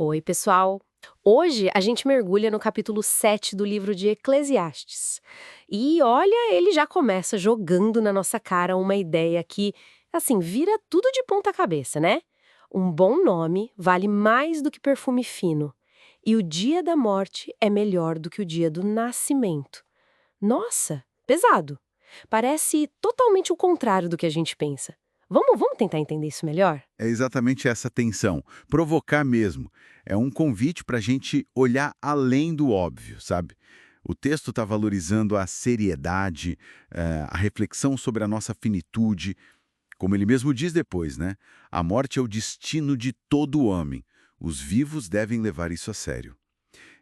Oi, pessoal! Hoje a gente mergulha no capítulo 7 do livro de Eclesiastes. E olha, ele já começa jogando na nossa cara uma ideia que, assim, vira tudo de ponta cabeça, né? Um bom nome vale mais do que perfume fino. E o dia da morte é melhor do que o dia do nascimento. Nossa, pesado! Parece totalmente o contrário do que a gente pensa. Vamos tentar entender isso melhor? É exatamente essa tensão, provocar mesmo. É um convite para a gente olhar além do óbvio, sabe? O texto está valorizando a seriedade, a reflexão sobre a nossa finitude. Como ele mesmo diz depois, né? A morte é o destino de todo homem. Os vivos devem levar isso a sério.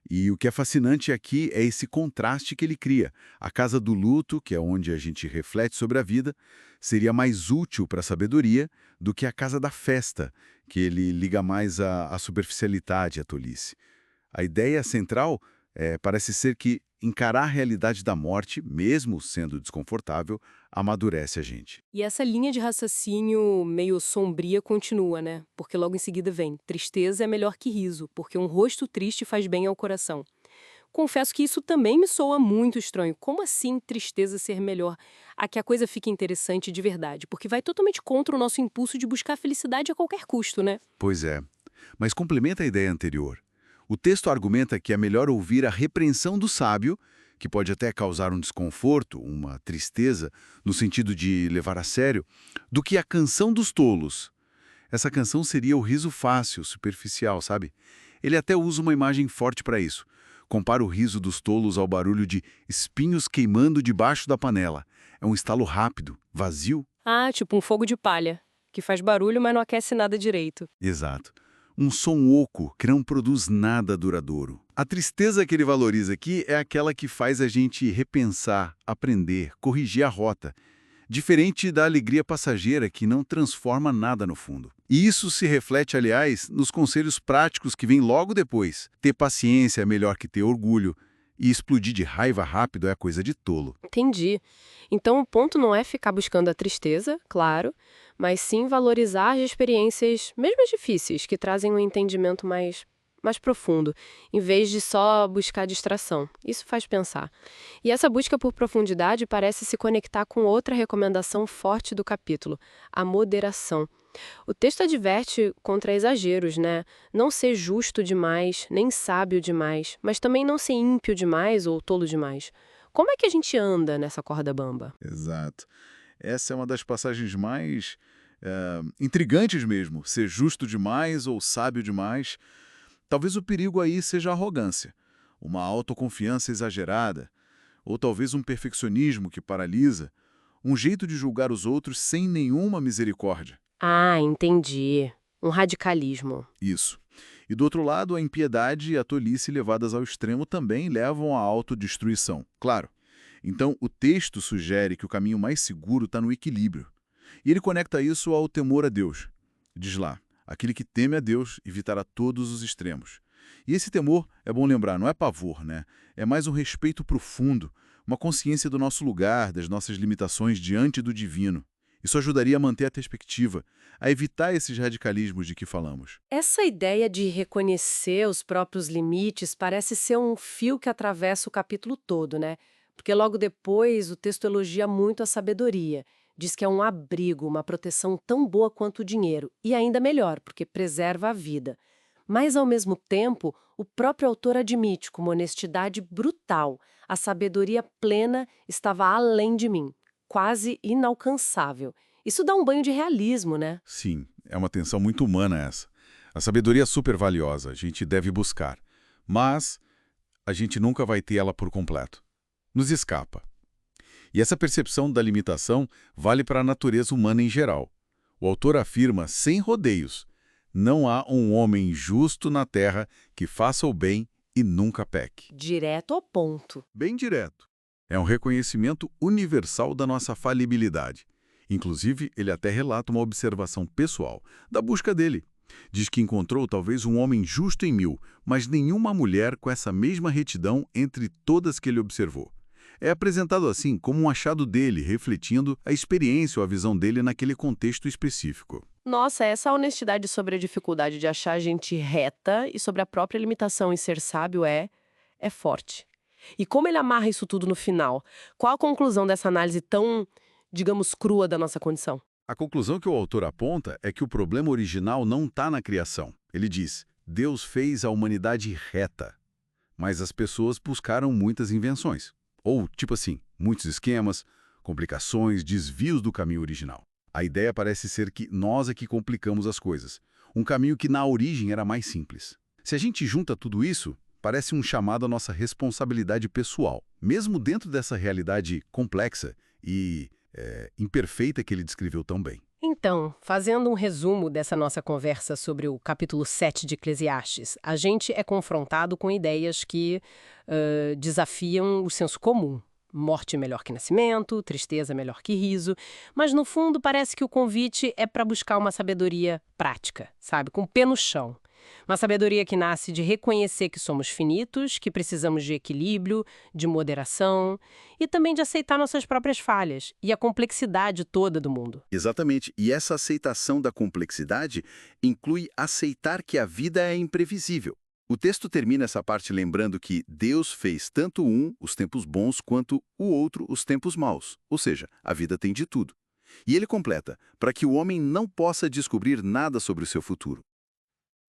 E o que é fascinante aqui é esse contraste que ele cria. A casa do luto, que é onde a gente reflete sobre a vida, seria mais útil para a sabedoria do que a casa da festa, que ele liga mais à superficialidade, à tolice. A ideia central parece ser que encarar a realidade da morte, mesmo sendo desconfortável, amadurece a gente. E essa linha de raciocínio meio sombria continua, né? Porque logo em seguida vem: tristeza é melhor que riso, porque um rosto triste faz bem ao coração. Confesso que isso também me soa muito estranho. Como assim tristeza ser melhor? A que a coisa fique interessante de verdade, porque vai totalmente contra o nosso impulso de buscar a felicidade a qualquer custo, né? Pois é, mas complementa a ideia anterior. O texto argumenta que é melhor ouvir a repreensão do sábio, que pode até causar um desconforto, uma tristeza, no sentido de levar a sério, do que a canção dos tolos. Essa canção seria o riso fácil, superficial, sabe? Ele até usa uma imagem forte para isso. Compara o riso dos tolos ao barulho de espinhos queimando debaixo da panela. É um estalo rápido, vazio. Ah, tipo um fogo de palha, que faz barulho, mas não aquece nada direito. Exato. Um som oco que não produz nada duradouro. A tristeza que ele valoriza aqui é aquela que faz a gente repensar, aprender, corrigir a rota, diferente da alegria passageira que não transforma nada no fundo. E isso se reflete, aliás, nos conselhos práticos que vêm logo depois. Ter paciência é melhor que ter orgulho, e explodir de raiva rápido é coisa de tolo. Entendi. Então o ponto não é ficar buscando a tristeza, claro, mas sim valorizar as experiências, mesmo as difíceis, que trazem um entendimento mais profundo, em vez de só buscar distração. Isso faz pensar. E essa busca por profundidade parece se conectar com outra recomendação forte do capítulo, a moderação. O texto adverte contra exageros, né? Não ser justo demais, nem sábio demais, mas também não ser ímpio demais ou tolo demais. Como é que a gente anda nessa corda bamba? Exato. Essa é uma das passagens mais intrigantes mesmo. Ser justo demais ou sábio demais. Talvez o perigo aí seja a arrogância, uma autoconfiança exagerada, ou talvez um perfeccionismo que paralisa, um jeito de julgar os outros sem nenhuma misericórdia. Ah, entendi. Um radicalismo. Isso. E do outro lado, a impiedade e a tolice levadas ao extremo também levam à autodestruição. Claro. Então, o texto sugere que o caminho mais seguro está no equilíbrio. E ele conecta isso ao temor a Deus. Diz lá, aquele que teme a Deus evitará todos os extremos. E esse temor, é bom lembrar, não é pavor, né? É mais um respeito profundo, uma consciência do nosso lugar, das nossas limitações diante do divino. Isso ajudaria a manter a perspectiva, a evitar esses radicalismos de que falamos. Essa ideia de reconhecer os próprios limites parece ser um fio que atravessa o capítulo todo, né? Porque logo depois o texto elogia muito a sabedoria. Diz que é um abrigo, uma proteção tão boa quanto o dinheiro. E ainda melhor, porque preserva a vida. Mas, ao mesmo tempo, o próprio autor admite com uma honestidade brutal: a sabedoria plena estava além de mim, quase inalcançável. Isso dá um banho de realismo, né? Sim, é uma tensão muito humana essa. A sabedoria é super valiosa, a gente deve buscar. Mas a gente nunca vai ter ela por completo. Nos escapa. E essa percepção da limitação vale para a natureza humana em geral. O autor afirma, sem rodeios, não há um homem justo na terra que faça o bem e nunca peque. Direto ao ponto. Bem direto. É um reconhecimento universal da nossa falibilidade. Inclusive, ele até relata uma observação pessoal da busca dele. Diz que encontrou talvez um homem justo em 1000, mas nenhuma mulher com essa mesma retidão entre todas que ele observou. É apresentado assim como um achado dele, refletindo a experiência ou a visão dele naquele contexto específico. Nossa, essa honestidade sobre a dificuldade de achar gente reta e sobre a própria limitação em ser sábio é forte. E como ele amarra isso tudo no final? Qual a conclusão dessa análise tão, digamos, crua da nossa condição? A conclusão que o autor aponta é que o problema original não está na criação. Ele diz: Deus fez a humanidade reta, mas as pessoas buscaram muitas invenções. Ou, tipo assim, muitos esquemas, complicações, desvios do caminho original. A ideia parece ser que nós é que complicamos as coisas. Um caminho que na origem era mais simples. Se a gente junta tudo isso, parece um chamado à nossa responsabilidade pessoal. Mesmo dentro dessa realidade complexa e imperfeita que ele descreveu tão bem. Então, fazendo um resumo dessa nossa conversa sobre o capítulo 7 de Eclesiastes, a gente é confrontado com ideias que desafiam o senso comum. Morte melhor que nascimento, tristeza melhor que riso, mas no fundo parece que o convite é para buscar uma sabedoria prática, sabe, com o pé no chão. Uma sabedoria que nasce de reconhecer que somos finitos, que precisamos de equilíbrio, de moderação e também de aceitar nossas próprias falhas e a complexidade toda do mundo. Exatamente. E essa aceitação da complexidade inclui aceitar que a vida é imprevisível. O texto termina essa parte lembrando que Deus fez tanto os tempos bons, quanto o outro, os tempos maus. Ou seja, a vida tem de tudo. E ele completa, para que o homem não possa descobrir nada sobre o seu futuro.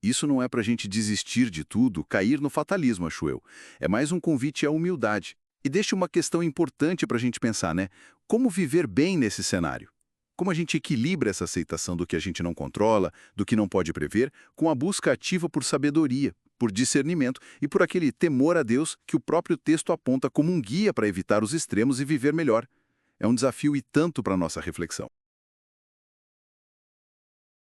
Isso não é para a gente desistir de tudo, cair no fatalismo, acho eu. É mais um convite à humildade. E deixa uma questão importante para a gente pensar, né? Como viver bem nesse cenário? Como a gente equilibra essa aceitação do que a gente não controla, do que não pode prever, com a busca ativa por sabedoria, por discernimento e por aquele temor a Deus que o próprio texto aponta como um guia para evitar os extremos e viver melhor. É um desafio e tanto para a nossa reflexão.